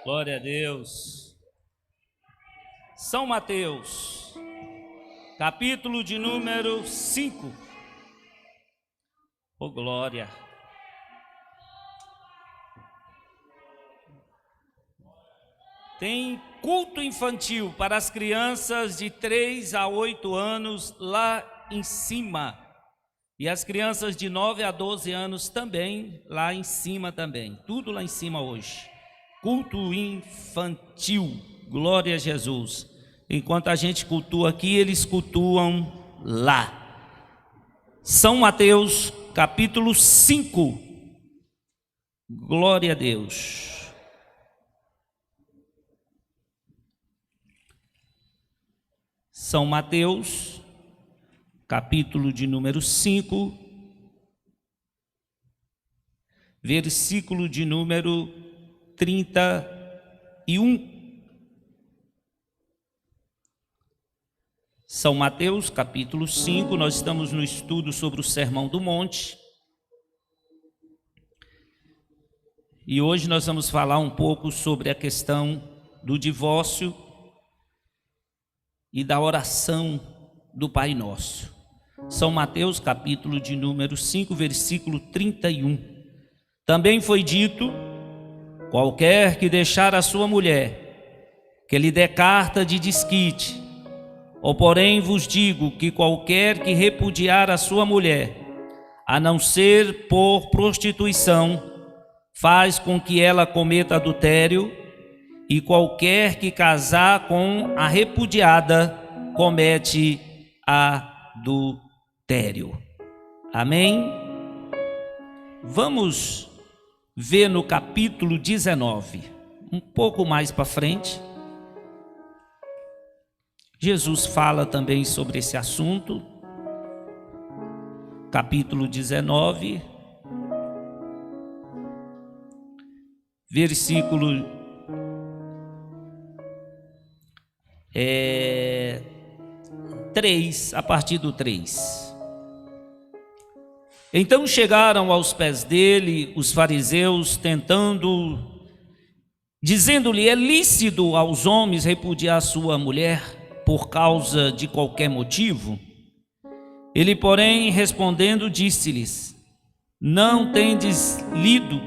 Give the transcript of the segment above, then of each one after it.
Glória a Deus. São Mateus, capítulo de número 5. Oh, glória. Tem culto infantil para as crianças de 3 a 8 anos lá em cima. E as crianças de 9 a 12 anos também, lá em cima também. Tudo lá em cima hoje. Culto infantil. Glória a Jesus. Enquanto a gente cultua aqui, eles cultuam lá. São Mateus, capítulo 5. Glória a Deus. São Mateus, capítulo de número 5, versículo de número 31. São Mateus, capítulo 5, nós estamos no estudo sobre o Sermão do Monte. E hoje nós vamos falar um pouco sobre a questão do divórcio e da oração do Pai Nosso. São Mateus, capítulo de número 5, versículo 31. Também foi dito: qualquer que deixar a sua mulher, que lhe dê carta de desquite, ou porém vos digo que qualquer que repudiar a sua mulher, a não ser por prostituição, faz com que ela cometa adultério, e qualquer que casar com a repudiada, comete adultério. Amém? Vamos ver no capítulo 19, um pouco mais para frente. Jesus fala também sobre esse assunto. Capítulo 19, versículo 3, a partir do 3. Então chegaram aos pés dele os fariseus, dizendo-lhe: é lícito aos homens repudiar sua mulher por causa de qualquer motivo? Ele, porém, respondendo, disse-lhes: não tendes lido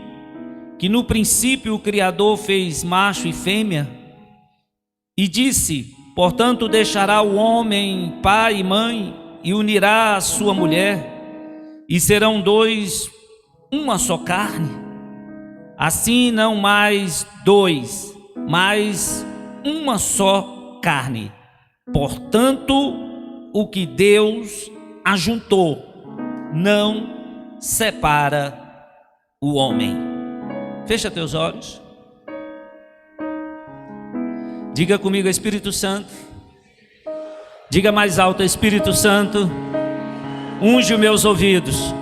que no princípio o Criador fez macho e fêmea? E disse: portanto deixará o homem pai e mãe, e unirá a sua mulher, e serão dois, uma só carne. Assim não mais dois, mas uma só carne. Portanto, o que Deus ajuntou, não separa o homem. Fecha teus olhos. Diga comigo: Espírito Santo. Diga mais alto: Espírito Santo, unge os meus ouvidos,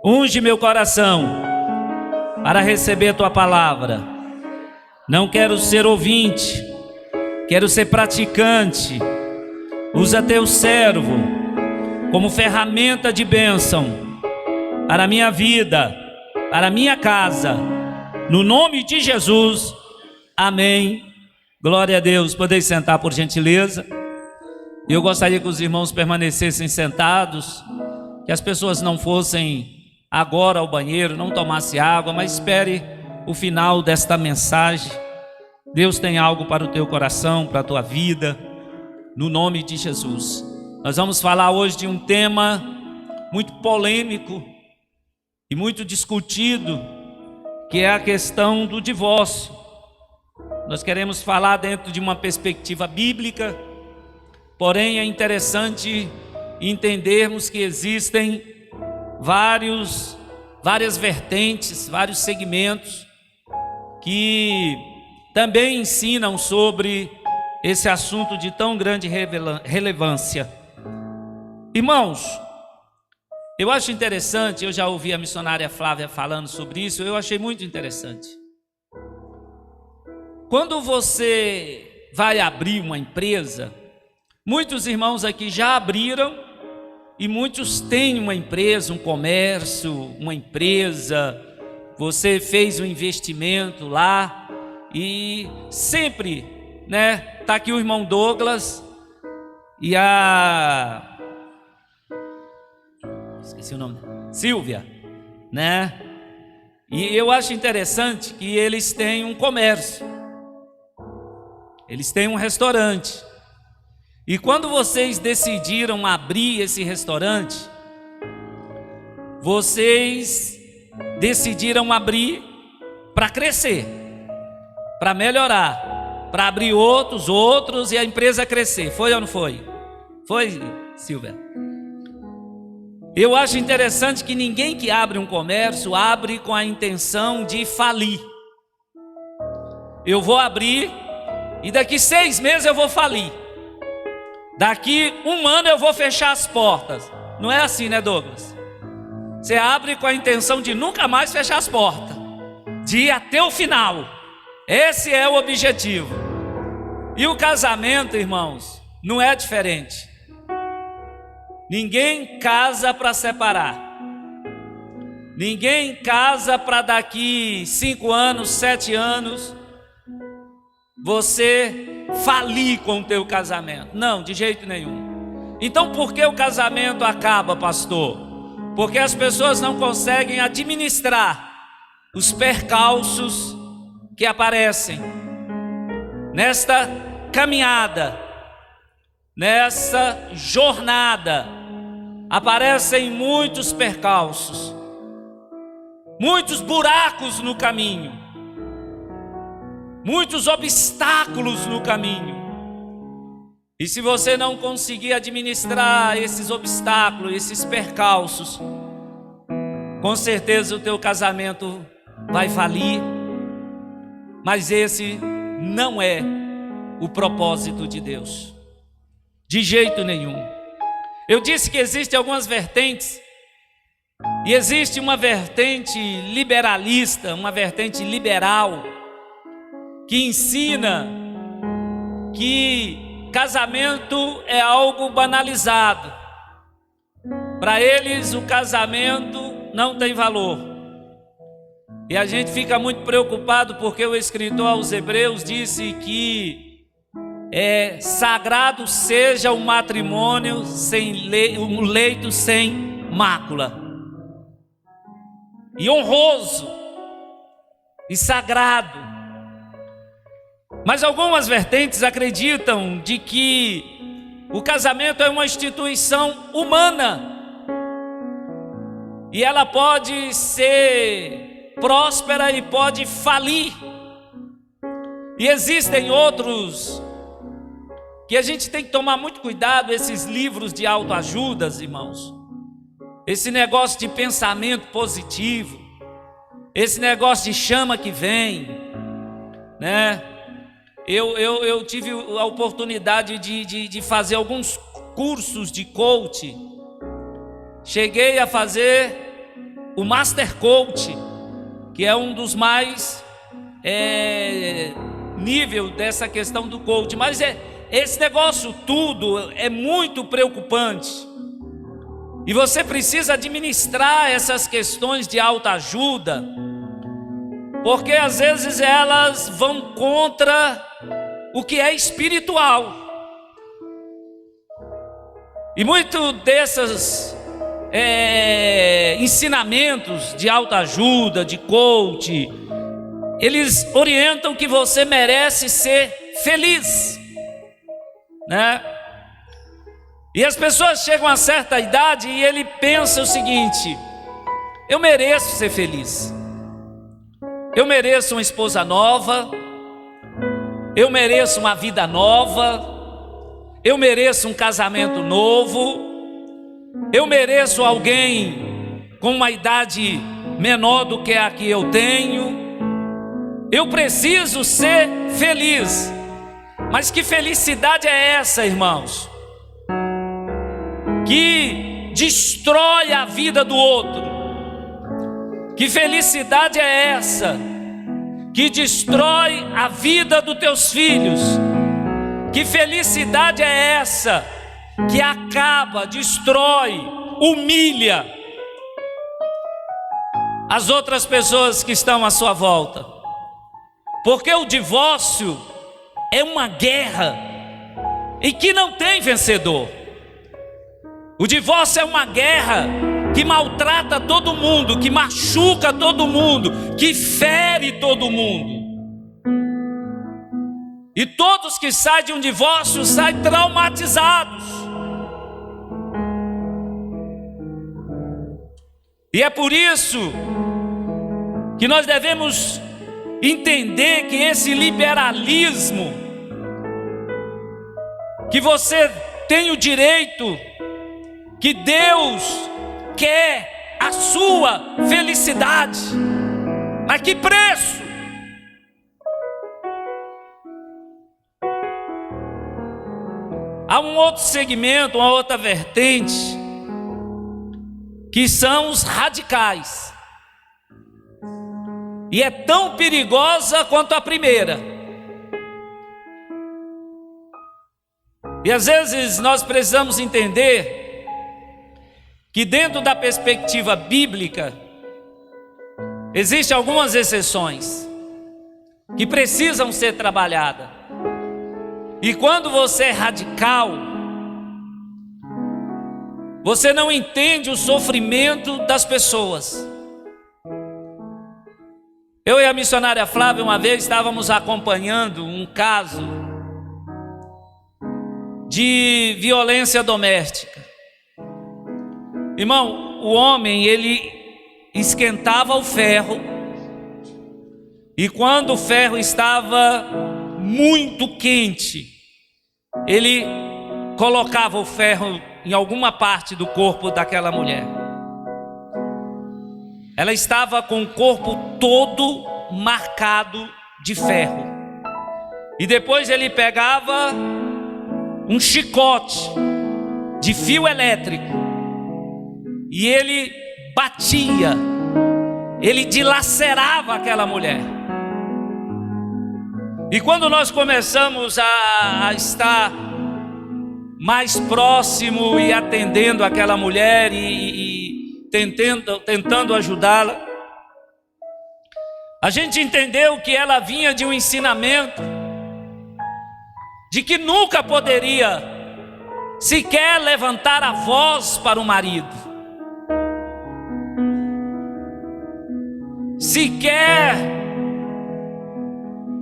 unge meu coração para receber a tua palavra. Não quero ser ouvinte, quero ser praticante. Usa teu servo como ferramenta de bênção para a minha vida, para a minha casa, no nome de Jesus, amém. Glória a Deus. Podeis sentar, por gentileza. Eu gostaria que os irmãos permanecessem sentados, que as pessoas não fossem agora ao banheiro, não tomassem água, mas espere o final desta mensagem. Deus tem algo para o teu coração, para a tua vida, no nome de Jesus. Nós vamos falar hoje de um tema muito polêmico e muito discutido, que é a questão do divórcio. Nós queremos falar dentro de uma perspectiva bíblica, porém é interessante entendermos que existem várias vertentes, vários segmentos que também ensinam sobre esse assunto de tão grande relevância. Irmãos, eu acho interessante, eu já ouvi a missionária Flávia falando sobre isso, eu achei muito interessante. Quando você vai abrir uma empresa, muitos irmãos aqui já abriram e muitos têm uma empresa, um comércio, uma empresa. Você fez um investimento lá E sempre, né, tá aqui o irmão Douglas e a... esqueci o nome, Silvia, né? E eu acho interessante que eles têm um comércio, eles têm um restaurante. E quando vocês decidiram abrir esse restaurante, vocês decidiram abrir para crescer, para melhorar, para abrir outros e a empresa crescer. Foi ou não foi? Foi, Silvia? Eu acho interessante que ninguém que abre um comércio abre com a intenção de falir. Eu vou abrir e daqui 6 meses eu vou falir. Daqui 1 ano eu vou fechar as portas. Não é assim, né, Douglas? Você abre com a intenção de nunca mais fechar as portas, de ir até o final. Esse é o objetivo. E o casamento, irmãos, não é diferente. Ninguém casa para separar. Ninguém casa para daqui 5 anos, 7 anos, você falir com o teu casamento. Não, de jeito nenhum. Então por que o casamento acaba, pastor? Porque as pessoas não conseguem administrar os percalços que aparecem nesta caminhada, nessa jornada. Aparecem muitos percalços, muitos buracos no caminho, muitos obstáculos no caminho. E se você não conseguir administrar esses obstáculos, esses percalços, com certeza o teu casamento vai falir. Mas esse não é o propósito de Deus, de jeito nenhum. Eu disse que existem algumas vertentes, e existe uma vertente liberalista, uma vertente liberal, que ensina que casamento é algo banalizado. Para eles o casamento não tem valor. E a gente fica muito preocupado porque o escritor aos Hebreus disse que sagrado seja o matrimônio um leito sem mácula, e honroso e sagrado. Mas algumas vertentes acreditam de que o casamento é uma instituição humana e ela pode ser próspera e pode falir. E existem outros que a gente tem que tomar muito cuidado, esses livros de autoajuda, irmãos, esse negócio de pensamento positivo, esse negócio de chama que vem, né? Eu tive a oportunidade de fazer alguns cursos de coach. Cheguei a fazer o Master Coach, que é um dos mais nível dessa questão do coach. Mas esse negócio tudo é muito preocupante. E você precisa administrar essas questões de autoajuda, porque às vezes elas vão contra o que é espiritual. E muito desses ensinamentos de autoajuda, de coach, eles orientam que você merece ser feliz, né? E as pessoas chegam a certa idade e ele pensa o seguinte: eu mereço ser feliz, eu mereço uma esposa nova, eu mereço uma vida nova, eu mereço um casamento novo, eu mereço alguém com uma idade menor do que a que eu tenho, eu preciso ser feliz. Mas que felicidade é essa, irmãos, que destrói a vida do outro? Que felicidade é essa que destrói a vida dos teus filhos? Que felicidade é essa que acaba, destrói, humilha as outras pessoas que estão à sua volta? Porque o divórcio é uma guerra em que não tem vencedor. O divórcio é uma guerra que maltrata todo mundo, que machuca todo mundo, que fere todo mundo. E todos que saem de um divórcio saem traumatizados. E é por isso que nós devemos entender que esse liberalismo, que você tem o direito, que Deus quer a sua felicidade, a que preço? Há um outro segmento, uma outra vertente, que são os radicais, e é tão perigosa quanto a primeira. E às vezes nós precisamos entender que dentro da perspectiva bíblica existem algumas exceções que precisam ser trabalhadas. E quando você é radical, você não entende o sofrimento das pessoas. Eu e a missionária Flávia uma vez estávamos acompanhando um caso de violência doméstica. Irmão, o homem, ele esquentava o ferro, e quando o ferro estava muito quente, ele colocava o ferro em alguma parte do corpo daquela mulher. Ela estava com o corpo todo marcado de ferro. E depois ele pegava um chicote de fio elétrico e ele batia, ele dilacerava aquela mulher. E quando nós começamos a estar mais próximo e atendendo aquela mulher e tentando ajudá-la, a gente entendeu que ela vinha de um ensinamento de que nunca poderia sequer levantar a voz para o marido, sequer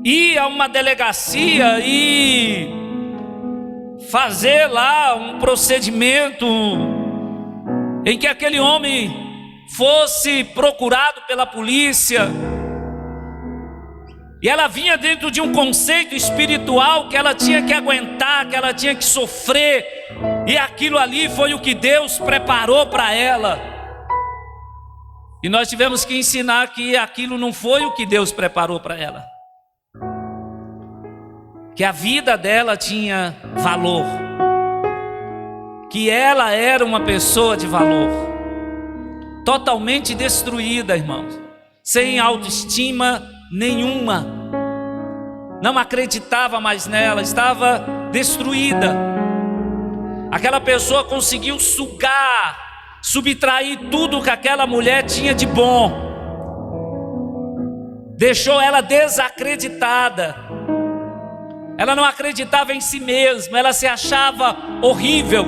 ir a uma delegacia e fazer lá um procedimento em que aquele homem fosse procurado pela polícia. E ela vinha dentro de um conceito espiritual que ela tinha que aguentar, que ela tinha que sofrer, e aquilo ali foi o que Deus preparou para ela. E nós tivemos que ensinar que aquilo não foi o que Deus preparou para ela, que a vida dela tinha valor, que ela era uma pessoa de valor, totalmente destruída, irmãos, sem autoestima nenhuma, não acreditava mais nela, estava destruída. Aquela pessoa conseguiu sugar, subtrair tudo que aquela mulher tinha de bom, deixou ela desacreditada. Ela não acreditava em si mesma, ela se achava horrível.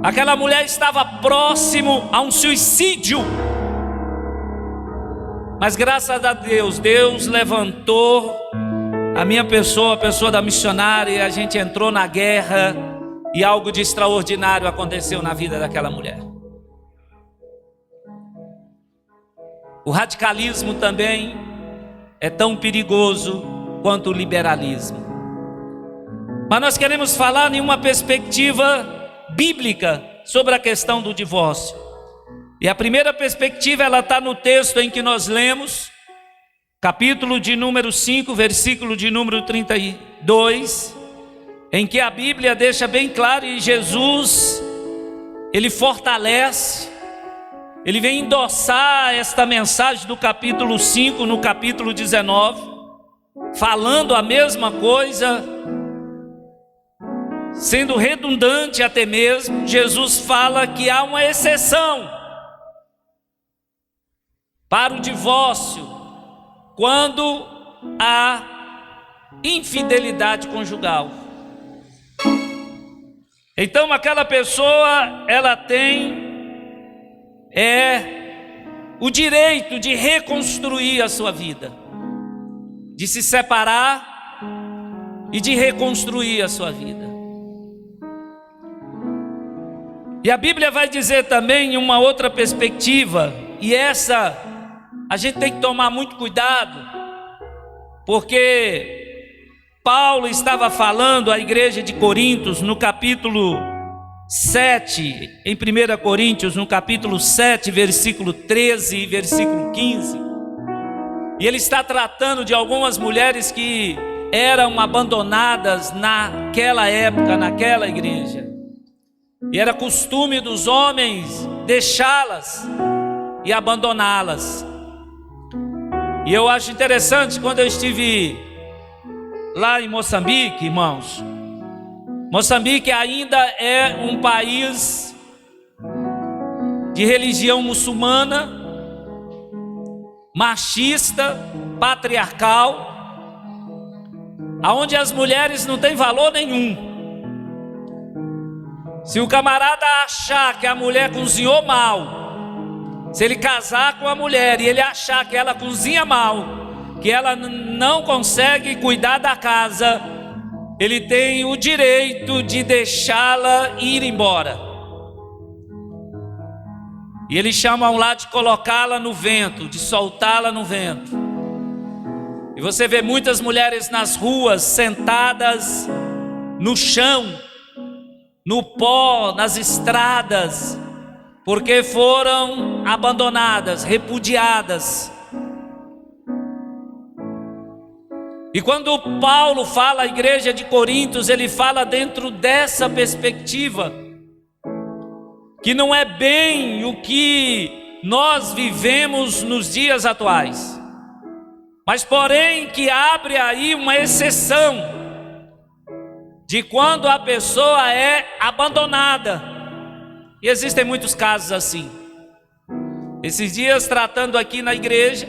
Aquela mulher estava próximo a um suicídio. Mas graças a Deus, Deus levantou a minha pessoa, a pessoa da missionária, e a gente entrou na guerra e algo de extraordinário aconteceu na vida daquela mulher. O radicalismo também é tão perigoso quanto o liberalismo. Mas nós queremos falar em uma perspectiva bíblica sobre a questão do divórcio. E a primeira perspectiva, ela está no texto em que nós lemos, capítulo de número 5, versículo de número 32, em que a Bíblia deixa bem claro, e Jesus, ele fortalece, ele vem endossar esta mensagem do capítulo 5 no capítulo 19, falando a mesma coisa, sendo redundante até mesmo. Jesus fala que há uma exceção para o divórcio, quando há infidelidade conjugal. Então aquela pessoa, ela tem o direito de reconstruir a sua vida, de se separar e de reconstruir a sua vida. E a Bíblia vai dizer também em uma outra perspectiva, e essa a gente tem que tomar muito cuidado, porque Paulo estava falando à igreja de Coríntios no capítulo 7, em 1 Coríntios, no capítulo 7, versículo 13 e versículo 15. E ele está tratando de algumas mulheres que eram abandonadas naquela época, naquela igreja. E era costume dos homens deixá-las e abandoná-las. E eu acho interessante, quando eu estive lá em Moçambique, irmãos, Moçambique ainda é um país de religião muçulmana, machista, patriarcal, aonde as mulheres não têm valor nenhum. Se o camarada achar que a mulher cozinhou mal, se ele casar com a mulher e ele achar que ela cozinha mal, que ela não consegue cuidar da casa, ele tem o direito de deixá-la ir embora. E eles chamam lá de colocá-la no vento, de soltá-la no vento. E você vê muitas mulheres nas ruas, sentadas no chão, no pó, nas estradas, porque foram abandonadas, repudiadas. E quando Paulo fala à igreja de Coríntios, ele fala dentro dessa perspectiva, que não é bem o que nós vivemos nos dias atuais, mas porém que abre aí uma exceção de quando a pessoa é abandonada. E existem muitos casos assim. Esses dias, tratando aqui na igreja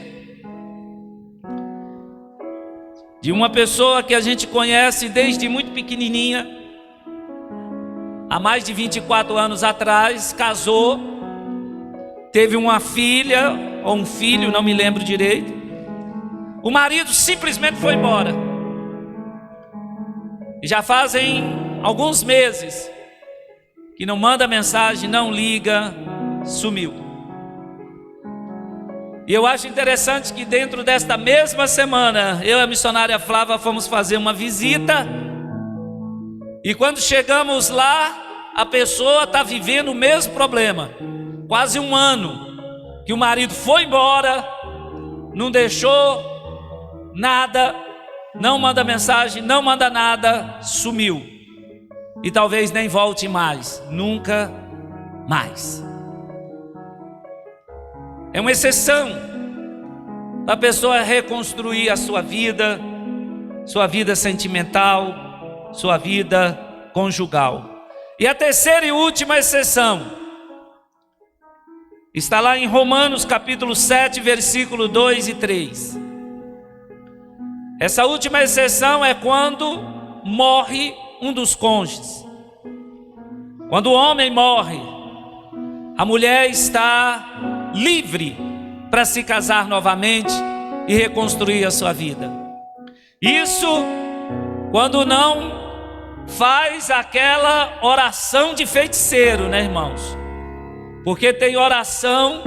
de uma pessoa que a gente conhece desde muito pequenininha, há mais de 24 anos atrás, casou, teve uma filha ou um filho, não me lembro direito. O marido simplesmente foi embora. E já fazem alguns meses que não manda mensagem, não liga, sumiu. E eu acho interessante que dentro desta mesma semana, eu e a missionária Flávia fomos fazer uma visita. E quando chegamos lá, a pessoa está vivendo o mesmo problema. Quase um ano que o marido foi embora, não deixou nada, não manda mensagem, não manda nada, sumiu. E talvez nem volte mais, nunca mais. É uma exceção para a pessoa reconstruir a sua vida sentimental, sua vida conjugal. E a terceira e última exceção está lá em Romanos capítulo 7, versículo 2 e 3. Essa última exceção é quando morre um dos cônjuges. Quando o homem morre, a mulher está livre para se casar novamente e reconstruir a sua vida. Isso quando não faz aquela oração de feiticeiro, né, irmãos? Porque tem oração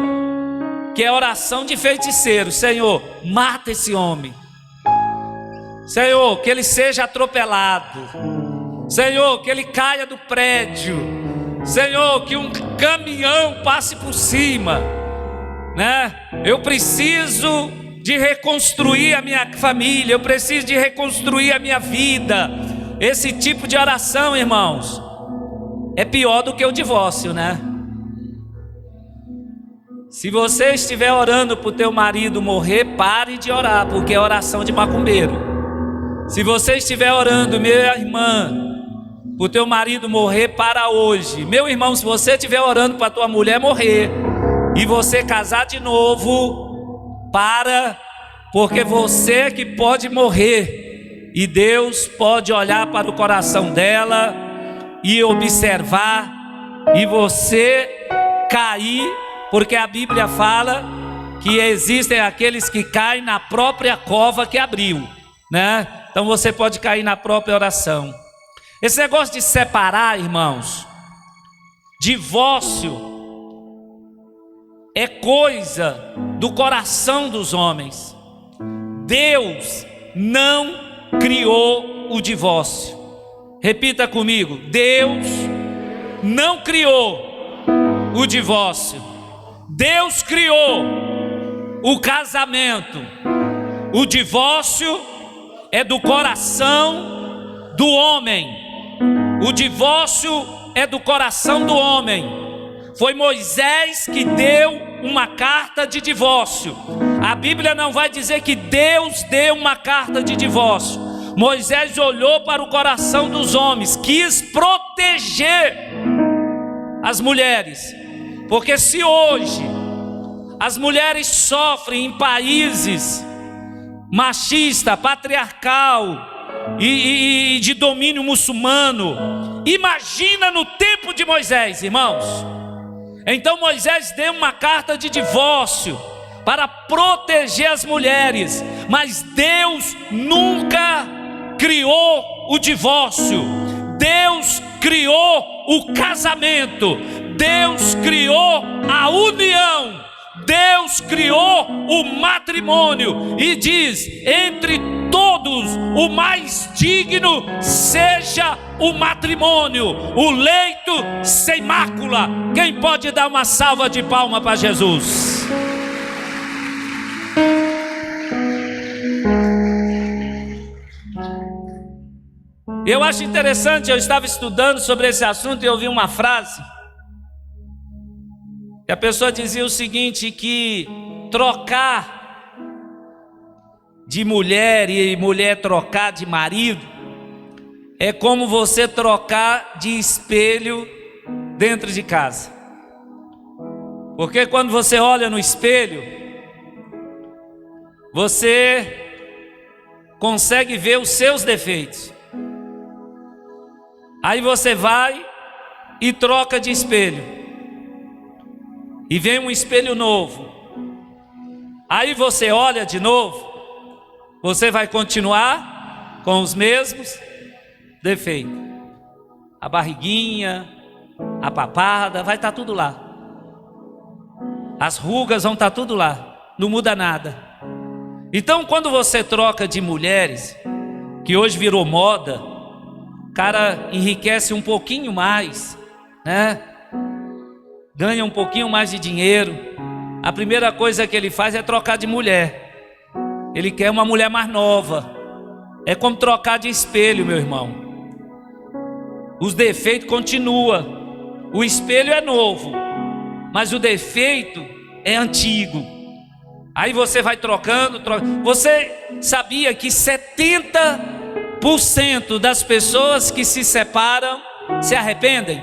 que é oração de feiticeiro. Senhor, mata esse homem. Senhor, que ele seja atropelado. Senhor, que ele caia do prédio. Senhor, que um caminhão passe por cima, né? Eu preciso de reconstruir a minha família, eu preciso de reconstruir a minha vida. Esse tipo de oração, irmãos, é pior do que o divórcio, né? Se você estiver orando para o teu marido morrer, pare de orar, porque é oração de macumbeiro. Se você estiver orando, minha irmã, para o teu marido morrer, para hoje. Meu irmão, se você estiver orando para a tua mulher morrer e você casar de novo, para, porque você que pode morrer, e Deus pode olhar para o coração dela e observar, e você cair, porque a Bíblia fala que existem aqueles que caem na própria cova que abriu, né? Então você pode cair na própria oração. Esse negócio de separar, irmãos, divórcio é coisa do coração dos homens. Deus não criou o divórcio. Repita comigo: Deus não criou o divórcio. Deus criou o casamento. O divórcio é do coração do homem. O divórcio é do coração do homem. Foi Moisés que deu uma carta de divórcio. A Bíblia não vai dizer que Deus deu uma carta de divórcio. Moisés olhou para o coração dos homens, quis proteger as mulheres, porque se hoje as mulheres sofrem em países machista, patriarcal e de domínio muçulmano, imagina no tempo de Moisés, irmãos. Então Moisés deu uma carta de divórcio para proteger as mulheres, mas Deus nunca criou o divórcio. Deus criou o casamento. Deus criou a união. Deus criou o matrimônio e diz: entre todos o mais digno seja o matrimônio, o leito sem mácula. Quem pode dar uma salva de palmas para Jesus? Eu acho interessante, eu estava estudando sobre esse assunto e eu vi uma frase, e a pessoa dizia o seguinte, que trocar de mulher e mulher trocar de marido é como você trocar de espelho dentro de casa. Porque quando você olha no espelho, você consegue ver os seus defeitos. Aí você vai e troca de espelho, e vem um espelho novo. Aí você olha de novo, você vai continuar com os mesmos defeitos. A barriguinha, a papada, vai estar tudo lá. As rugas vão estar tudo lá, não muda nada. Então quando você troca de mulheres, que hoje virou moda, o cara enriquece um pouquinho mais, né? Ganha um pouquinho mais de dinheiro. A primeira coisa que ele faz é trocar de mulher. Ele quer uma mulher mais nova. É como trocar de espelho, meu irmão. Os defeitos continuam. O espelho é novo, mas o defeito é antigo. Aí você vai trocando. Você sabia que 70% das pessoas que se separam se arrependem?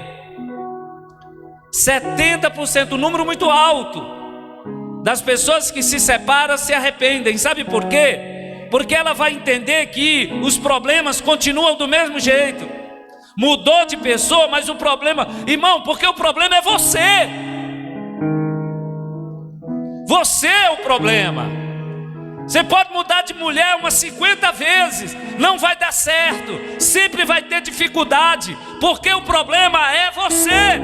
70%, um número muito alto das pessoas que se separam se arrependem. Sabe por quê? Porque ela vai entender que os problemas continuam do mesmo jeito. Mudou de pessoa, mas o problema, irmão, porque o problema é você. Você é o problema. Você pode mudar de mulher umas 50 vezes, não vai dar certo, sempre vai ter dificuldade, porque o problema é você.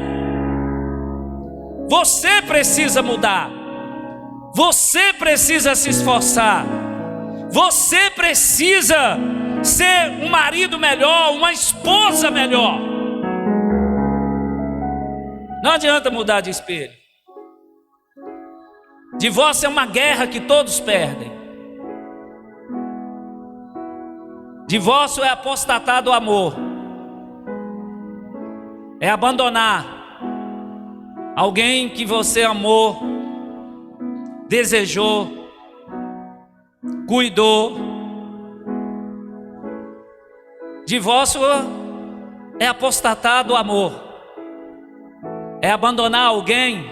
Você precisa mudar. Você precisa se esforçar. Você precisa ser um marido melhor, uma esposa melhor. Não adianta mudar de espelho. Divórcio é uma guerra que todos perdem. Divórcio é apostatar do amor. É abandonar alguém que você amou, desejou, cuidou. Divórcio é apostatar do amor. É abandonar alguém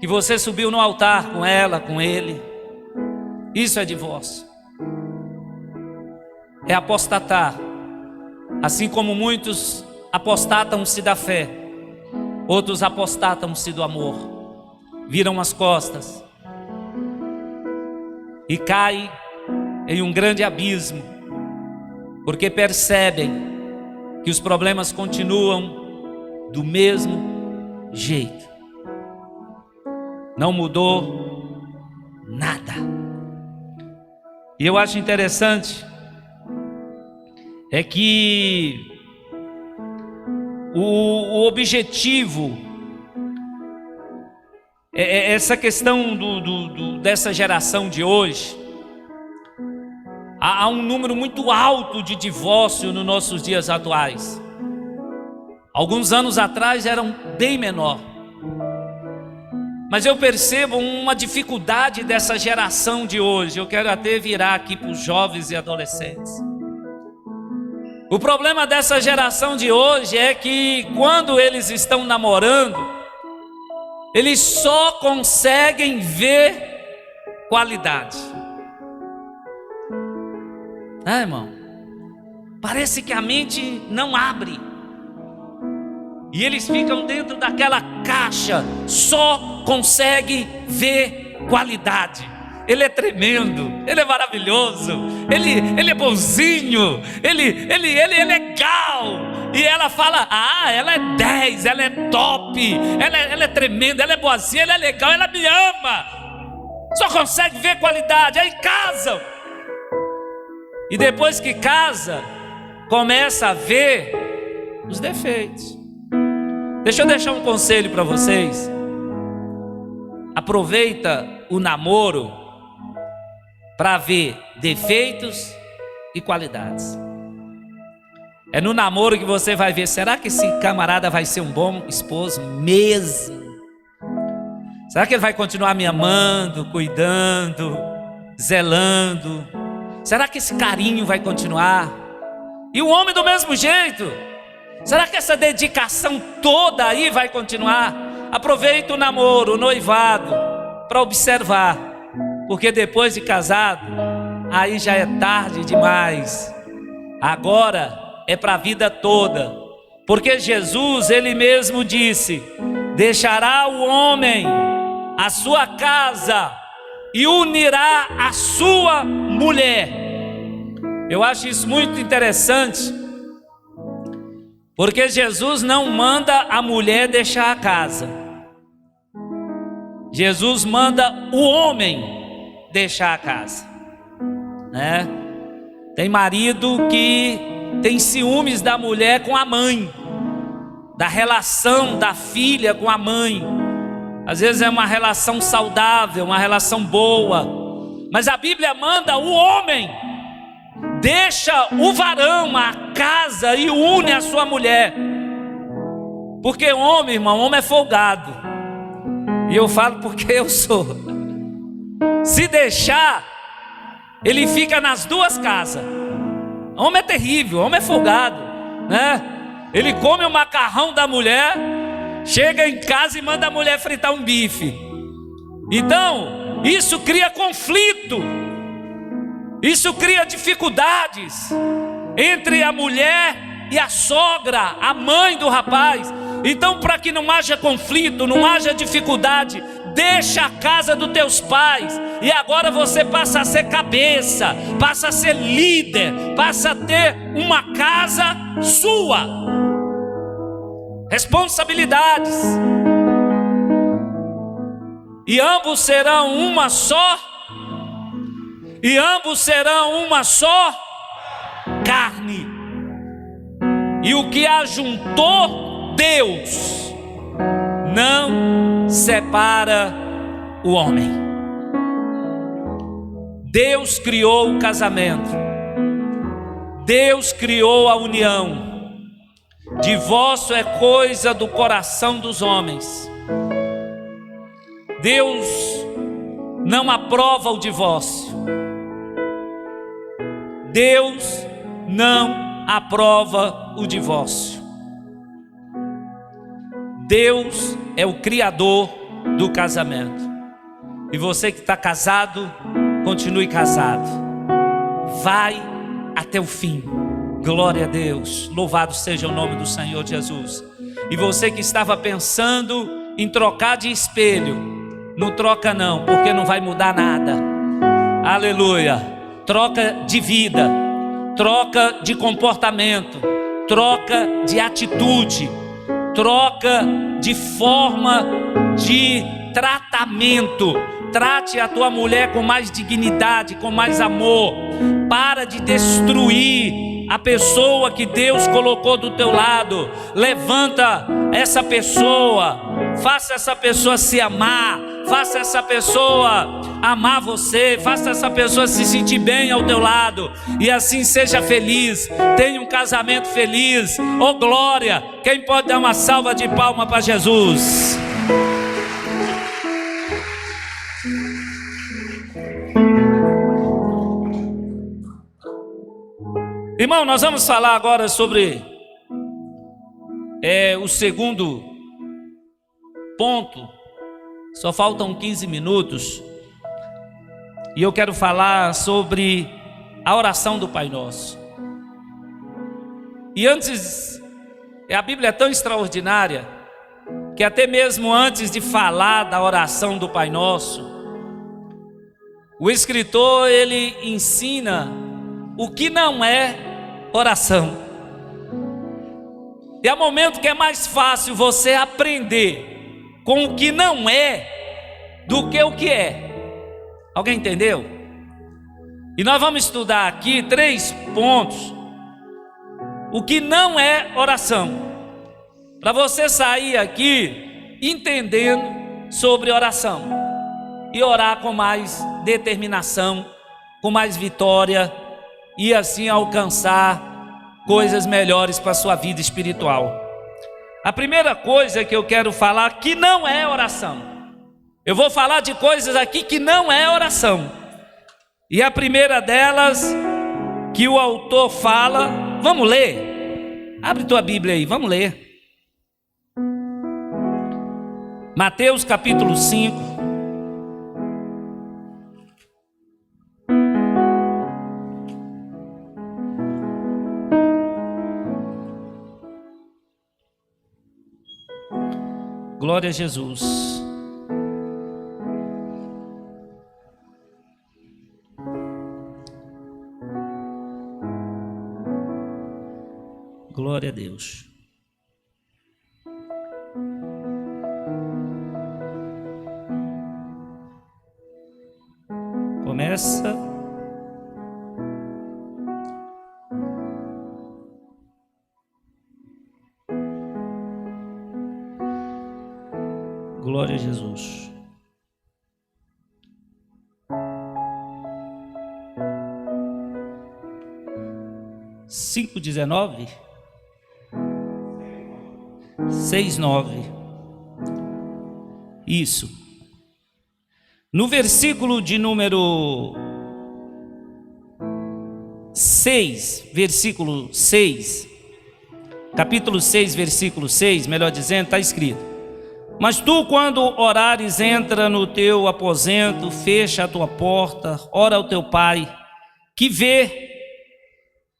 que você subiu no altar com ela, com ele. Isso é divórcio. É apostatar. Assim como muitos apostatam-se da fé, outros apostatam-se do amor, viram as costas e caem em um grande abismo, porque percebem que os problemas continuam do mesmo jeito. Não mudou nada. E eu acho interessante é que o objetivo é essa questão dessa geração de hoje. Há um número muito alto de divórcio nos nossos dias atuais. Alguns anos atrás eram bem menor. Mas eu percebo uma dificuldade dessa geração de hoje. Eu quero até virar aqui para os jovens e adolescentes. O problema dessa geração de hoje é que quando eles estão namorando, eles só conseguem ver qualidade. Irmão? Parece que a mente não abre. E eles ficam dentro daquela caixa, só conseguem ver qualidade. Ele é tremendo, ele é maravilhoso, ele é bonzinho, ele é legal. E ela fala, ela é 10, ela é top, ela é tremenda, ela é boazinha, ela é legal, ela me ama. Só consegue ver qualidade, aí casam. E depois que casa, começa a ver os defeitos. Deixa eu deixar um conselho para vocês. Aproveita o namoro para ver defeitos e qualidades. É no namoro que você vai ver, será que esse camarada vai ser um bom esposo mesmo? Será que ele vai continuar me amando, cuidando, zelando? Será que esse carinho vai continuar? E o homem do mesmo jeito. Será que essa dedicação toda aí vai continuar? Aproveita o namoro, o noivado, para observar. Porque depois de casado, aí já é tarde demais. Agora é para a vida toda. Porque Jesus, ele mesmo disse: deixará o homem a sua casa e unirá a sua mulher. Eu acho isso muito interessante, porque Jesus não manda a mulher deixar a casa. Jesus manda o homem deixar a casa, né? Tem marido que tem ciúmes da mulher com a mãe, da relação da filha com a mãe. Às vezes é uma relação saudável, uma relação boa, mas a Bíblia manda o homem, deixa o varão a casa e une a sua mulher. Porque homem, irmão, homem é folgado. E eu falo porque eu sou. Se deixar, ele fica nas duas casas. Homem é terrível, homem é folgado, né? Ele come o macarrão da mulher, chega em casa e manda a mulher fritar um bife. Então, isso cria conflito. Isso cria dificuldades entre a mulher e a sogra, a mãe do rapaz. Então, para que não haja conflito, não haja dificuldade, deixa a casa dos teus pais e agora você passa a ser cabeça, passa a ser líder, passa a ter uma casa sua. Responsabilidades. E ambos serão uma só. E ambos serão uma só carne. E o que ajuntou Deus não separa o homem. Deus criou o casamento. Deus criou a união. Divórcio é coisa do coração dos homens. Deus não aprova o divórcio. Deus não aprova o divórcio. Deus é o criador do casamento. E você que está casado, continue casado. Vai até o fim. Glória a Deus. Louvado seja o nome do Senhor Jesus. E você que estava pensando em trocar de espelho, não troca não, porque não vai mudar nada. Aleluia. Troca de vida, troca de comportamento, troca de atitude, troca de forma de tratamento. Trate a tua mulher com mais dignidade, com mais amor. Para de destruir a pessoa que Deus colocou do teu lado. Levanta essa pessoa, faça essa pessoa se amar, faça essa pessoa amar você, faça essa pessoa se sentir bem ao teu lado, e assim seja feliz, tenha um casamento feliz. Oh glória! Quem pode dar uma salva de palmas para Jesus? Irmão, nós vamos falar agora sobre o segundo ponto. Só faltam 15 minutos. E eu quero falar sobre a oração do Pai Nosso. E antes, a Bíblia é tão extraordinária, que até mesmo antes de falar da oração do Pai Nosso, o escritor, ele ensina o que não é oração. E há momento que é mais fácil você aprender com o que não é do que o que é. Alguém entendeu? E nós vamos estudar aqui 3 pontos. O que não é oração, para você sair aqui entendendo sobre oração e orar com mais determinação, com mais vitória, e assim alcançar coisas melhores para a sua vida espiritual. A primeira coisa que eu quero falar que não é oração. Eu vou falar de coisas aqui que não é oração. E a primeira delas que o autor fala, vamos ler? Abre tua Bíblia aí, vamos ler. Mateus capítulo 5. Glória a Jesus. Glória a Deus. Começa. Glória a Jesus. Cinco 19, 6:9. Isso. No versículo de número 6, versículo 6, capítulo 6, versículo 6, melhor dizendo, está escrito: mas tu, quando orares, entra no teu aposento, fecha a tua porta, ora ao teu pai, que vê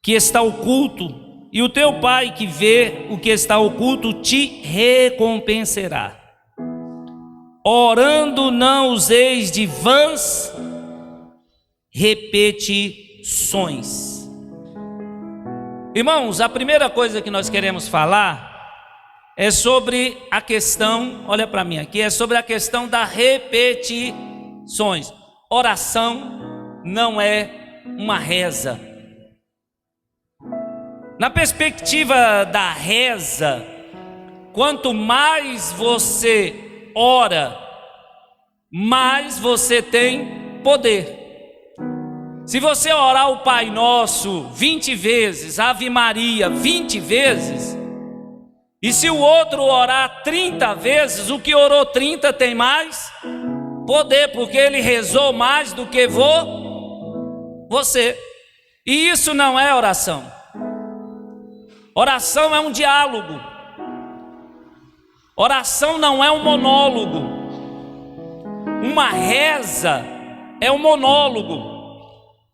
que está oculto, e o teu pai que vê o que está oculto te recompensará. Orando não useis de vãs repetições. Irmãos, a primeira coisa que nós queremos falar é sobre a questão, olha para mim aqui, é sobre a questão da repetições. Oração não é uma reza. Na perspectiva da reza, quanto mais você ora, mais você tem poder. Se você orar o Pai Nosso 20 vezes, Ave Maria 20 vezes, e se o outro orar 30 vezes, o que orou 30 tem mais poder, porque ele rezou mais do que você. E isso não é oração. Oração é um diálogo. Oração não é um monólogo. Uma reza é um monólogo,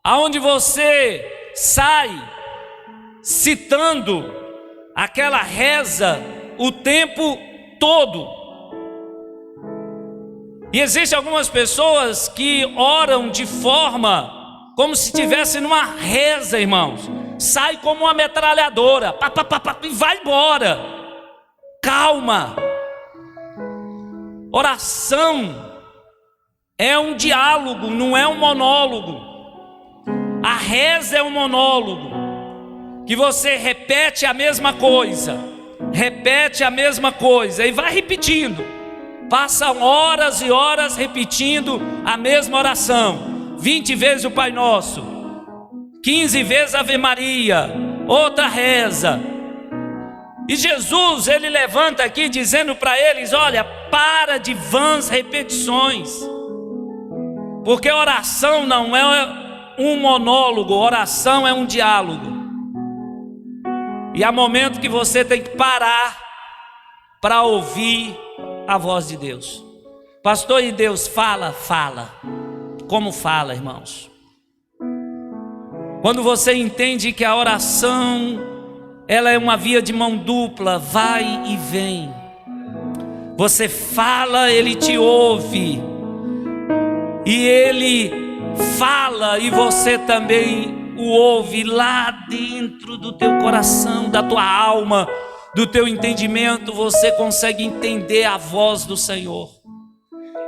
aonde você sai citando aquela reza o tempo todo. E existem algumas pessoas que oram de forma como se estivesse numa reza, irmãos. Sai como uma metralhadora, pá, pá, pá, pá, e vai embora. Calma. Oração é um diálogo, não é um monólogo. A reza é um monólogo, que você repete a mesma coisa, e vai repetindo. Passam horas e horas repetindo a mesma oração. 20 vezes o Pai Nosso, 15 vezes Ave Maria, outra reza. E Jesus, ele levanta aqui dizendo para eles: olha, para de vãs repetições, porque oração não é um monólogo, oração é um diálogo. E há momento que você tem que parar para ouvir a voz de Deus. Pastor, e Deus fala? Fala. Como fala, irmãos? Quando você entende que a oração, ela é uma via de mão dupla, vai e vem. Você fala, Ele te ouve. E Ele fala e você também o ouve lá dentro do teu coração, da tua alma, do teu entendimento. Você consegue entender a voz do Senhor.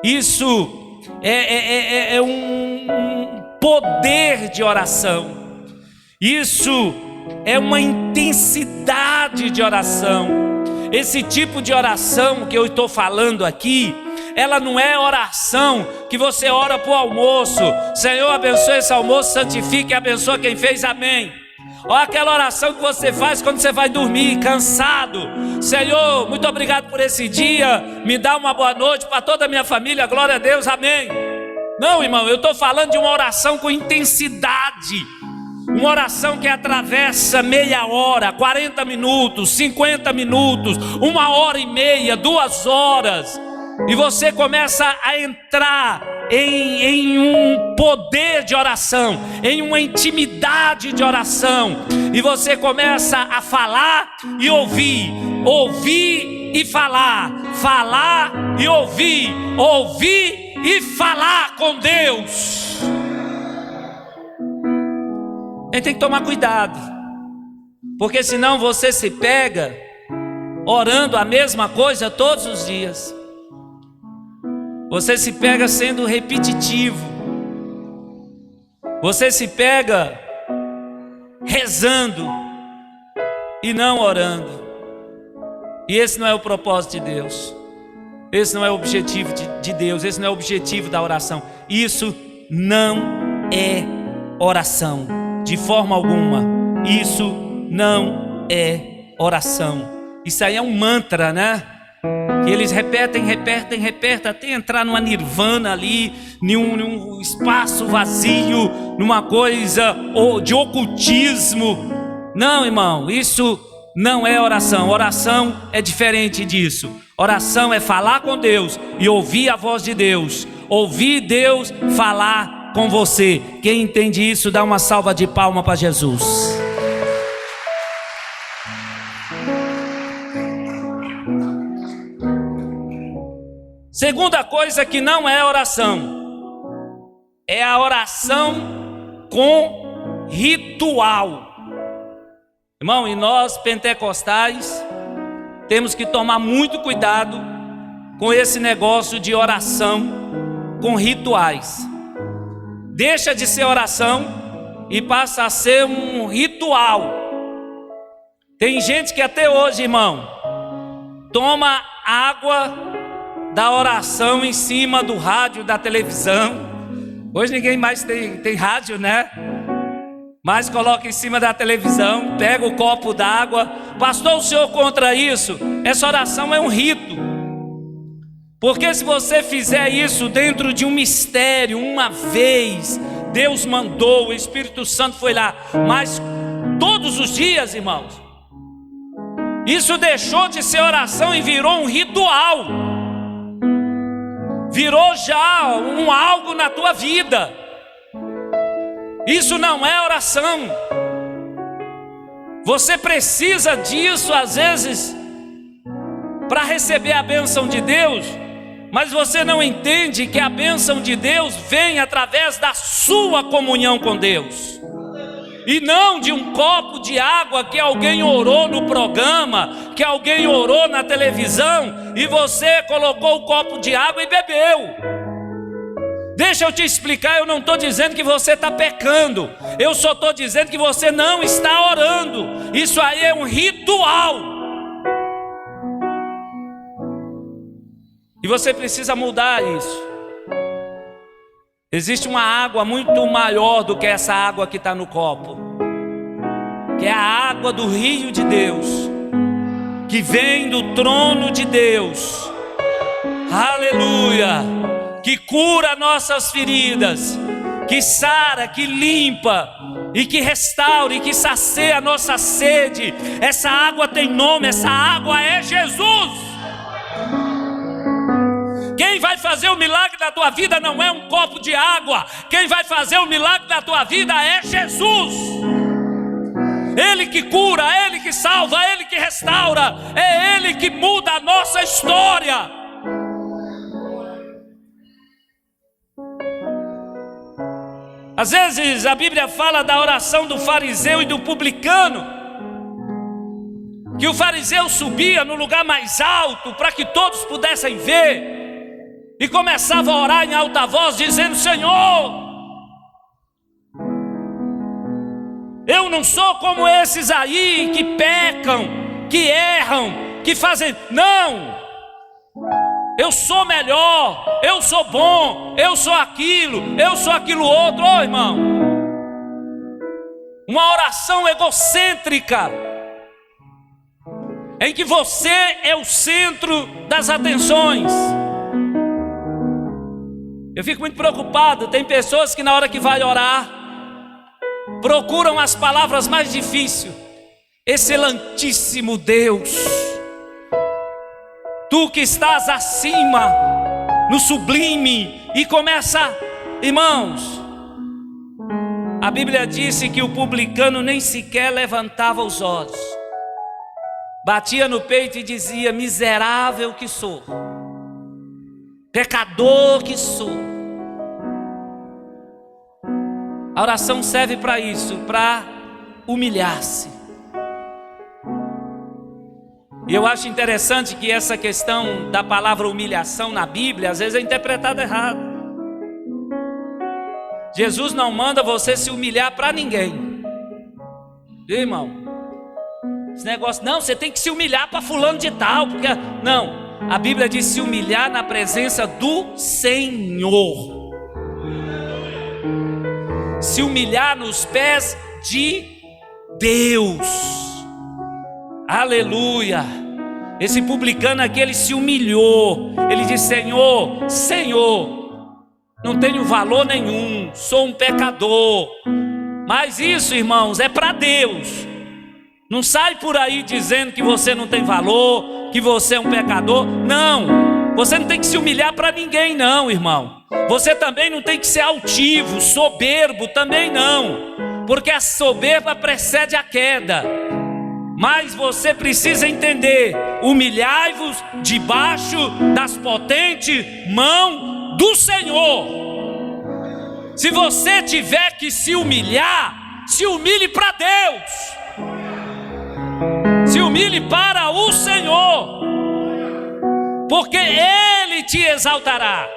Isso é um poder de oração. Isso é uma intensidade de oração. Esse tipo de oração que eu estou falando aqui, ela não é oração que você ora para o almoço. Senhor, abençoe esse almoço, santifique e abençoe quem fez, amém. Ou aquela oração que você faz quando você vai dormir, cansado. Senhor, muito obrigado por esse dia, me dá uma boa noite para toda a minha família, glória a Deus, amém. Não, irmão, eu estou falando de uma oração com intensidade. Uma oração que atravessa meia hora, 40 minutos, 50 minutos, 1h30, 2 horas. E você começa a entrar em um poder de oração, em uma intimidade de oração. E você começa a falar e ouvir, ouvir e falar, falar e ouvir, ouvir e falar com Deus. A gente tem que tomar cuidado, porque senão você se pega orando a mesma coisa todos os dias. Você se pega sendo repetitivo. Você se pega rezando e não orando. E esse não é o propósito de Deus. Esse não é o objetivo de Deus. Esse não é o objetivo da oração. Isso não é oração, de forma alguma. Isso não é oração. Isso aí é um mantra, né? Que eles repetem, até entrar numa nirvana ali, num espaço vazio, numa coisa de ocultismo. Não, irmão, isso não é oração. Oração é diferente disso. Oração é falar com Deus e ouvir a voz de Deus. Ouvir Deus falar com você. Quem entende isso, dá uma salva de palmas para Jesus. Segunda coisa que não é oração, é a oração com ritual. Irmão, e nós pentecostais temos que tomar muito cuidado com esse negócio de oração com rituais. Deixa de ser oração e passa a ser um ritual. Tem gente que até hoje, irmão, toma água da oração em cima do rádio, da televisão. Hoje ninguém mais tem rádio, né? Mas coloca em cima da televisão, pega o copo d'água. Pastor, o senhor contra isso? Essa oração é um rito. Porque se você fizer isso dentro de um mistério, uma vez, Deus mandou, o Espírito Santo foi lá, mas todos os dias, irmãos, isso deixou de ser oração e virou um ritual. virou já algo na tua vida. Isso não é oração. Você precisa disso às vezes para receber a bênção de Deus, mas você não entende que a bênção de Deus vem através da sua comunhão com Deus, e não de um copo de água que alguém orou no programa, que alguém orou na televisão e você colocou o copo de água e bebeu. Deixa eu te explicar, eu não estou dizendo que você está pecando, eu só estou dizendo que você não está orando. Isso aí é um ritual, e você precisa mudar isso. Existe uma água muito maior do que essa água que está no copo, que é a água do rio de Deus, que vem do trono de Deus, aleluia, que cura nossas feridas, que sara, que limpa e que restaura e que sacia a nossa sede. Essa água tem nome, essa água é Jesus. Quem vai fazer o milagre da tua vida não é um copo de água. Quem vai fazer o milagre da tua vida é Jesus. Ele que cura, Ele que salva, Ele que restaura, é Ele que muda a nossa história. Às vezes a Bíblia fala da oração do fariseu e do publicano, que o fariseu subia no lugar mais alto para que todos pudessem ver, e começava a orar em alta voz, dizendo: Senhor, eu não sou como esses aí que pecam, que erram, que fazem. Não, eu sou melhor, eu sou bom, eu sou aquilo outro. Ô irmão, uma oração egocêntrica, em que você é o centro das atenções. Eu fico muito preocupado. Tem pessoas que na hora que vai orar procuram as palavras mais difíceis. Excelentíssimo Deus, Tu que estás acima, no sublime, e começa, irmãos, a Bíblia disse que o publicano nem sequer levantava os olhos, batia no peito e dizia: miserável que sou, pecador que sou. A oração serve para isso, para humilhar-se. E eu acho interessante que essa questão da palavra humilhação na Bíblia às vezes é interpretada errado. Jesus não manda você se humilhar para ninguém. Viu, irmão? Esse negócio, não, você tem que se humilhar para fulano de tal, porque não, a Bíblia diz se humilhar na presença do Senhor. Se humilhar nos pés de Deus. Aleluia. Esse publicano aqui, ele se humilhou. Ele disse: Senhor, Senhor, não tenho valor nenhum, sou um pecador. Mas isso, irmãos, é para Deus. Não sai por aí dizendo que você não tem valor, que você é um pecador. Não, você não tem que se humilhar para ninguém não, irmão. Você também não tem que ser altivo, soberbo também não, porque a soberba precede a queda. Mas você precisa entender: humilhai-vos debaixo das potentes mãos do Senhor. Se você tiver que se humilhar, se humilhe para Deus, se humilhe para o Senhor, porque Ele te exaltará.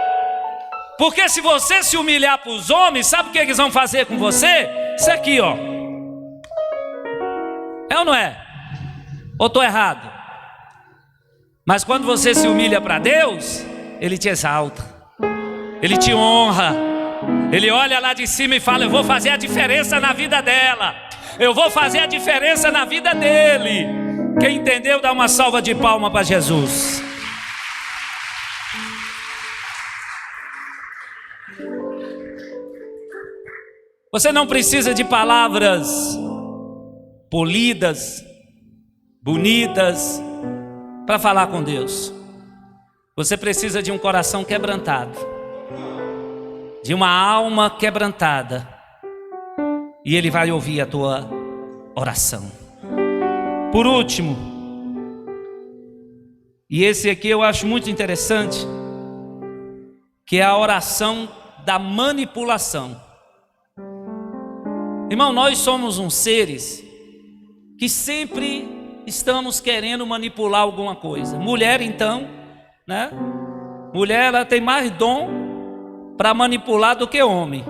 Porque se você se humilhar para os homens, sabe o que eles vão fazer com você? Isso aqui, ó. É ou não é? Ou estou errado? Mas quando você se humilha para Deus, Ele te exalta, Ele te honra. Ele olha lá de cima e fala: eu vou fazer a diferença na vida dela, eu vou fazer a diferença na vida dele. Quem entendeu, dá uma salva de palmas para Jesus. Você não precisa de palavras polidas, bonitas, para falar com Deus. Você precisa de um coração quebrantado, de uma alma quebrantada, e Ele vai ouvir a tua oração. Por último, e esse aqui eu acho muito interessante, que é a oração da manipulação. Irmão, nós somos uns seres que sempre estamos querendo manipular alguma coisa. Mulher, então, né? Mulher, ela tem mais dom para manipular do que homem.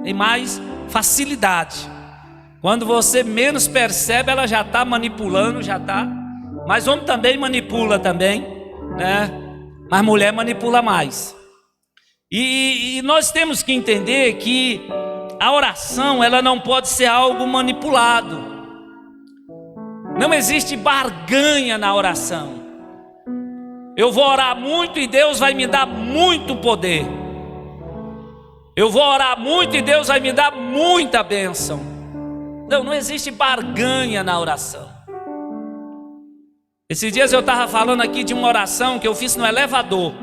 Tem mais facilidade. Quando você menos percebe, ela já está manipulando, já está. Mas homem também manipula também, né? Mas mulher manipula mais. E nós temos que entender que a oração, ela não pode ser algo manipulado. Não existe barganha na oração. Eu vou orar muito e Deus vai me dar muito poder. Eu vou orar muito e Deus vai me dar muita bênção. Não existe barganha na oração. Esses dias eu estava falando aqui de uma oração que eu fiz no elevador.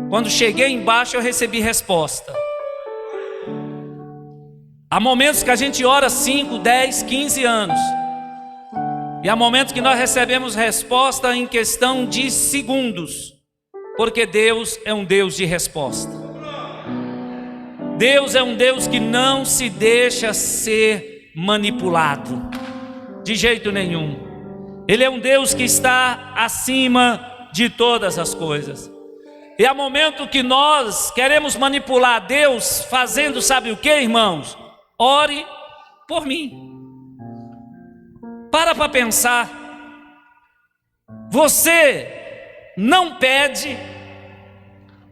Quando cheguei embaixo eu recebi resposta. Há momentos que a gente ora 5, 10, 15 anos. E há momentos que nós recebemos resposta em questão de segundos. Porque Deus é um Deus de resposta. Deus é um Deus que não se deixa ser manipulado. De jeito nenhum. Ele é um Deus que está acima de todas as coisas. E há momento que nós queremos manipular Deus fazendo sabe o que, irmãos? Ore por mim. Para pensar. Você não pede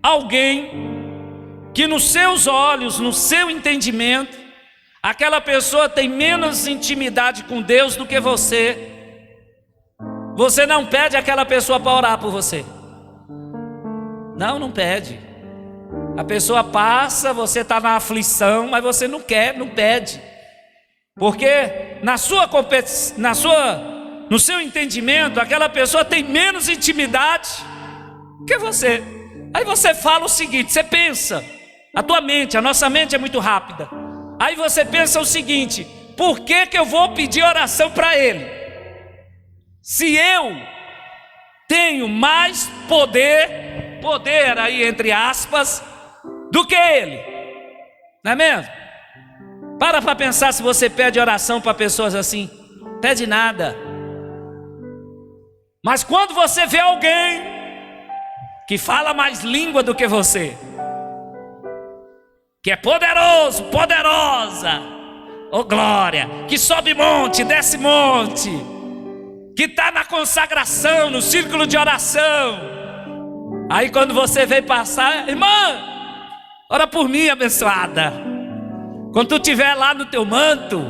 alguém que nos seus olhos, no seu entendimento, aquela pessoa tem menos intimidade com Deus do que você. Você não pede aquela pessoa para orar por você. Não pede. A pessoa passa, você está na aflição, mas você não quer, não pede. Porque no seu entendimento, aquela pessoa tem menos intimidade que você. Aí você fala o seguinte, você pensa, a nossa mente é muito rápida. Aí você pensa o seguinte, por que eu vou pedir oração para ele? Se eu tenho mais poder aí entre aspas, do que ele, não é mesmo? Para pensar se você pede oração para pessoas assim, pede nada. Mas quando você vê alguém que fala mais língua do que você, que é poderoso, poderosa, glória, que sobe monte, desce monte, que está na consagração, no círculo de oração. Aí quando você vem passar, irmã, ora por mim, abençoada. Quando tu estiver lá no teu manto,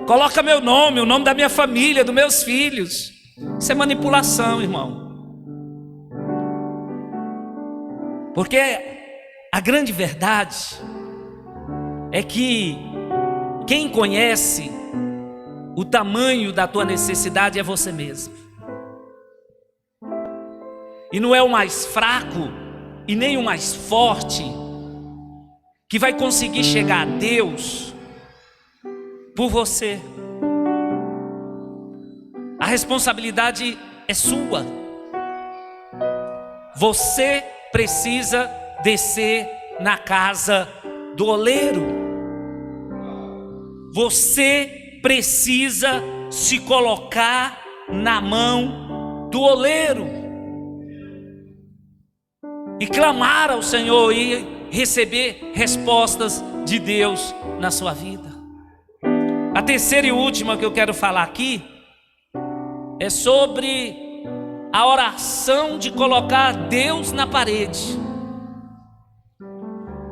coloca meu nome, o nome da minha família, dos meus filhos. Isso é manipulação, irmão. Porque a grande verdade é que quem conhece o tamanho da tua necessidade é você mesmo. E não é o mais fraco e nem o mais forte que vai conseguir chegar a Deus por você. A responsabilidade é sua. Você precisa descer na casa do oleiro. Você precisa se colocar na mão do oleiro e clamar ao Senhor e receber respostas de Deus na sua vida. A terceira e última que eu quero falar aqui é sobre a oração de colocar Deus na parede.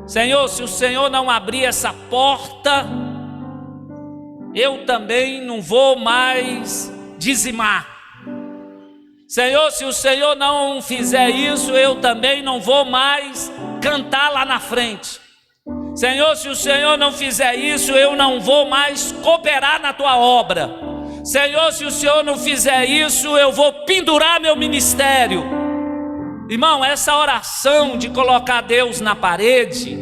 Senhor, se o Senhor não abrir essa porta, eu também não vou mais dizimar. Senhor, se o Senhor não fizer isso, eu também não vou mais cantar lá na frente. Senhor, se o Senhor não fizer isso, eu não vou mais cooperar na tua obra. Senhor, se o Senhor não fizer isso, eu vou pendurar meu ministério. Irmão, essa oração de colocar Deus na parede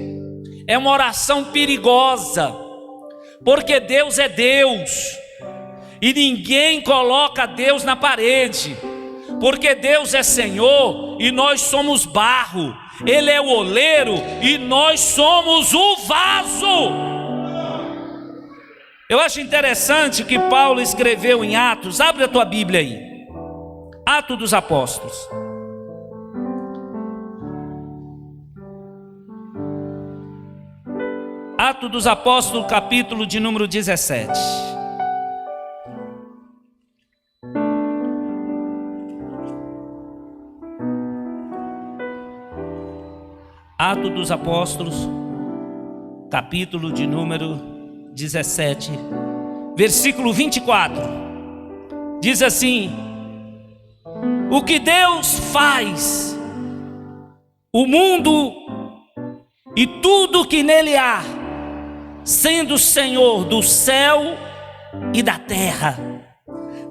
é uma oração perigosa, porque Deus é Deus, e ninguém coloca Deus na parede, porque Deus é Senhor e nós somos barro, Ele é o oleiro e nós somos o vaso. Eu acho interessante que Paulo escreveu em Atos, abre a tua Bíblia aí, Atos dos Apóstolos. Atos dos Apóstolos, capítulo de número 17. Atos dos Apóstolos, capítulo de número 17, versículo 24. Diz assim: o que Deus faz, o mundo e tudo que nele há, sendo Senhor do céu e da terra,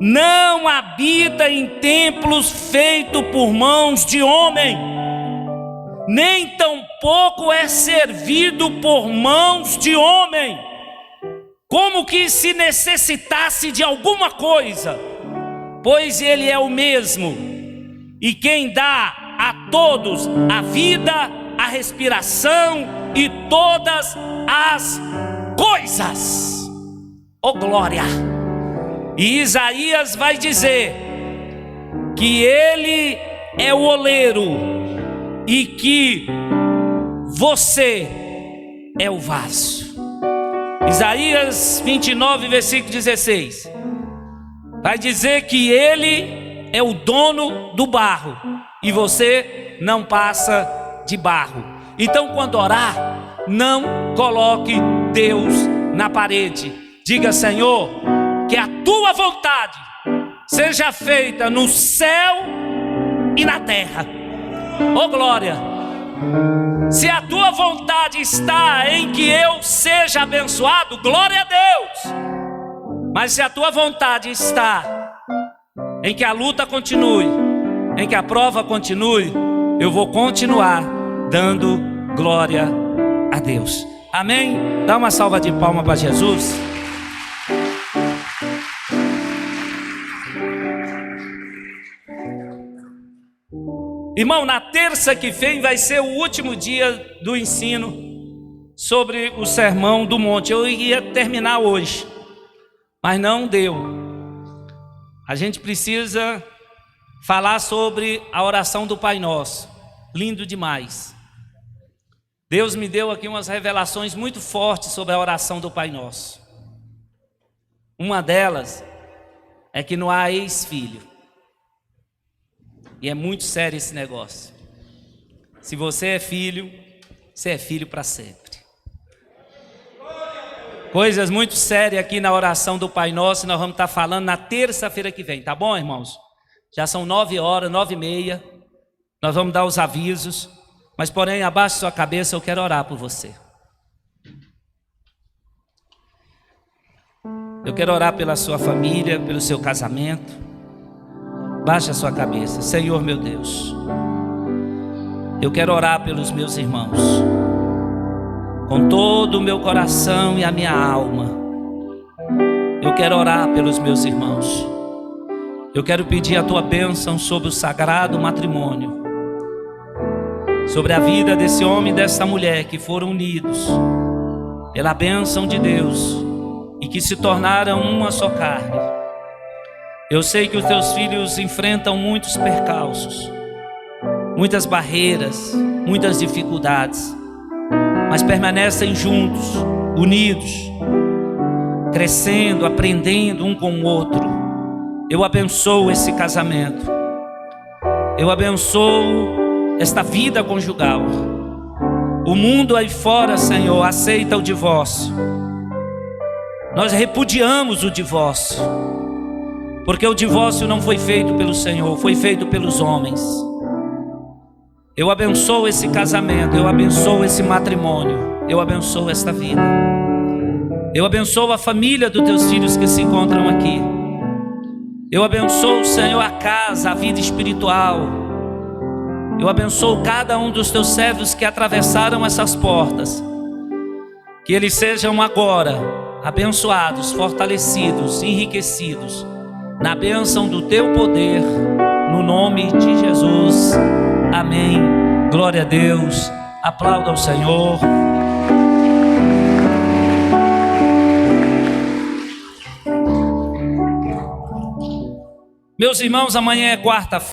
não habita em templos feitos por mãos de homem, nem tampouco é servido por mãos de homem, como que se necessitasse de alguma coisa, pois Ele é o mesmo, e quem dá a todos a vida, a respiração e todas as coisas. Oh glória! E Isaías vai dizer que Ele é o oleiro e que você é o vaso. Isaías 29, versículo 16 vai dizer que Ele é o dono do barro e você não passa de barro. Então, quando orar, não coloque Deus na parede. Diga: Senhor, que a tua vontade seja feita no céu e na terra. Oh glória! Se a tua vontade está em que eu seja abençoado, glória a Deus. Mas se a tua vontade está em que a luta continue, em que a prova continue, eu vou continuar dando glória a Deus. Amém? Dá uma salva de palmas para Jesus. Irmão, na terça que vem vai ser o último dia do ensino sobre o Sermão do Monte. Eu ia terminar hoje, mas não deu. A gente precisa falar sobre a oração do Pai Nosso. Lindo demais. Deus me deu aqui umas revelações muito fortes sobre a oração do Pai Nosso. Uma delas é que não há ex-filho. E é muito sério esse negócio. Se você é filho para sempre. Coisas muito sérias aqui na oração do Pai Nosso, nós vamos estar falando na terça-feira que vem, tá bom, irmãos? Já são 9h, 9h30, nós vamos dar os avisos, mas porém, abaixe sua cabeça, eu quero orar por você. Eu quero orar pela sua família, pelo seu casamento. Baixe a sua cabeça. Senhor meu Deus, eu quero orar pelos meus irmãos, com todo o meu coração e a minha alma. Eu quero orar pelos meus irmãos. Eu quero pedir a tua bênção sobre o sagrado matrimônio, sobre a vida desse homem e dessa mulher que foram unidos pela bênção de Deus e que se tornaram uma só carne. Eu sei que os teus filhos enfrentam muitos percalços, muitas barreiras, muitas dificuldades, mas permanecem juntos, unidos, crescendo, aprendendo um com o outro. Eu abençoo esse casamento, eu abençoo esta vida conjugal. O mundo aí fora, Senhor, aceita o divórcio. Nós repudiamos o divórcio, porque o divórcio não foi feito pelo Senhor, foi feito pelos homens. Eu abençoo esse casamento, eu abençoo esse matrimônio, eu abençoo esta vida. Eu abençoo a família dos teus filhos que se encontram aqui. Eu abençoo, Senhor, a casa, a vida espiritual. Eu abençoo cada um dos teus servos que atravessaram essas portas. Que eles sejam agora abençoados, fortalecidos, enriquecidos na bênção do teu poder, no nome de Jesus. Amém. Glória a Deus. Aplauda ao Senhor. Meus irmãos, amanhã é quarta-feira.